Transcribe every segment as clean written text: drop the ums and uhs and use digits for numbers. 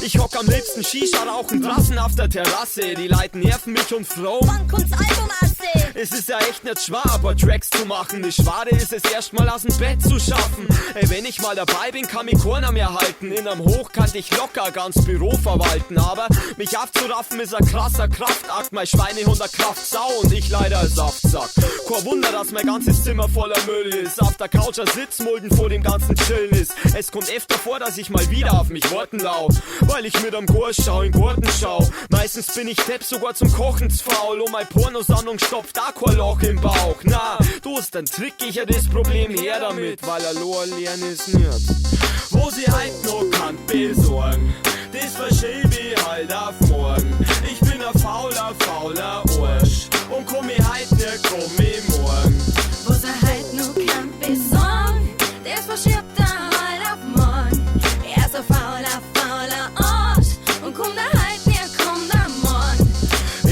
Ich hock am liebsten Shisha rauchen draußen auf der Terrasse. Die Leute nerven mich und froh. Wann kommt's Album aussehen? Es ist ja echt nicht schwer, aber Tracks zu machen. Das Schwere ist es erstmal aus dem Bett zu schaffen. Ey, wenn ich mal dabei bin, kann mich keiner mehr halten. In einem Hoch kann ich locker ganz Büro verwalten. Aber mich aufzuraffen ist ein krasser Kraftakt. Mein Schweinehund eine Kraftsau und ich leider ein Saftsack. Kein Wunder, dass mein ganzes Zimmer voller Müll ist. Auf der Couch ein Sitzmulden vor dem ganzen Chillen ist. Es kommt öfter vor, dass ich mal wieder auf mich warten lau, weil ich mit am Gurschau in Gurten schau. Meistens bin ich Depp sogar zum Kochen zu faul. Und meine Pornosammlung stopft da kein Loch im Bauch. Na, du hast dann trick ich ja das Problem her damit, weil er lohr lernen ist nicht. Wo sie halt noch kann besorgen, das verschiebe ich halt auf morgen. Ich bin ein fauler Arsch und komm ich halt nicht, komm ich morgen. Wo sie halt nur kann besorgen, das verschiebt er halt auf morgen. Er ist ein fauler Arsch und kommt er halt nicht, kommt er morgen.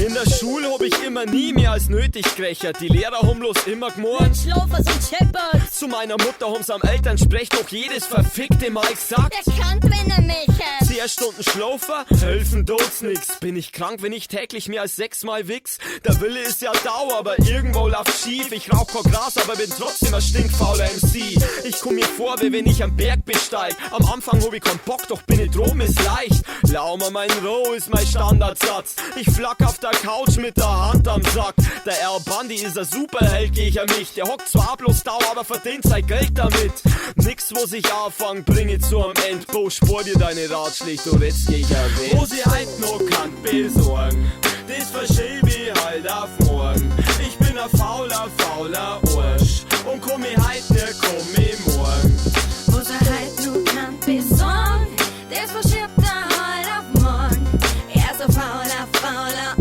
In der Schule hab ich immer nie mehr als nötig gerechert. Die Lehrer haben bloß immer gemurrt. Schlafers und Shepherds. Zu meiner Mutter haben's am Elternsprech doch jedes verfickte Mal gesagt. Der kann, wenn er mich hat. 10 Stunden Schlafer, helfen tut's nix. Bin ich krank, wenn ich täglich mehr als 6 Mal wichs? Der Wille ist ja da, aber irgendwo läuft schief. Ich rauch kein Gras, aber bin trotzdem ein stinkfauler MC. Ich komm mir vor, wie wenn ich am Berg besteig. Am Anfang hab ich keinen Bock, doch bin ich drum, ist leicht. Laumer mein Roh ist mein Standardsatz. Ich flack auf der Couch mit der Hand am Sack. Der R. Bundy ist ein Superheld, geh ich an mich. Der hockt zwar bloß da, aber verdient sein Geld damit. Nix, wo sich anfangen, bring ich zu am End. Bo, spor dir deine Ratschläge, du jetzt geh ich erwähnt. Wo sie halt noch kann besorgen, das verschiebe ich halt auf morgen. Ich bin ein fauler Arsch und komm ich halt nicht, komm ich morgen. Wo sie halt nur kann besorgen, das verschiebt er halt auf morgen. Er ist ein fauler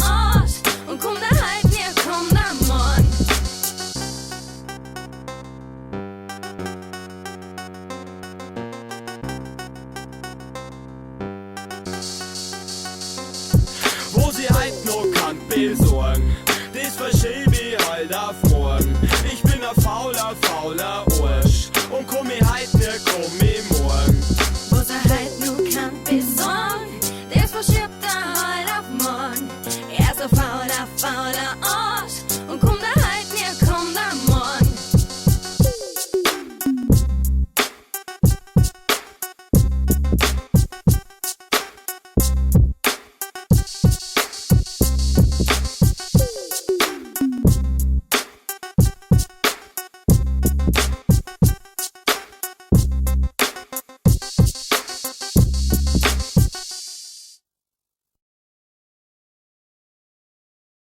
Arsch und kommt er halt nicht, kommt er morgen. Wo sie halt noch kann besorgen, das verschiebe ich halt auf morgen. Ich bin ein fauler Arsch und komm ich halt nicht, komm ich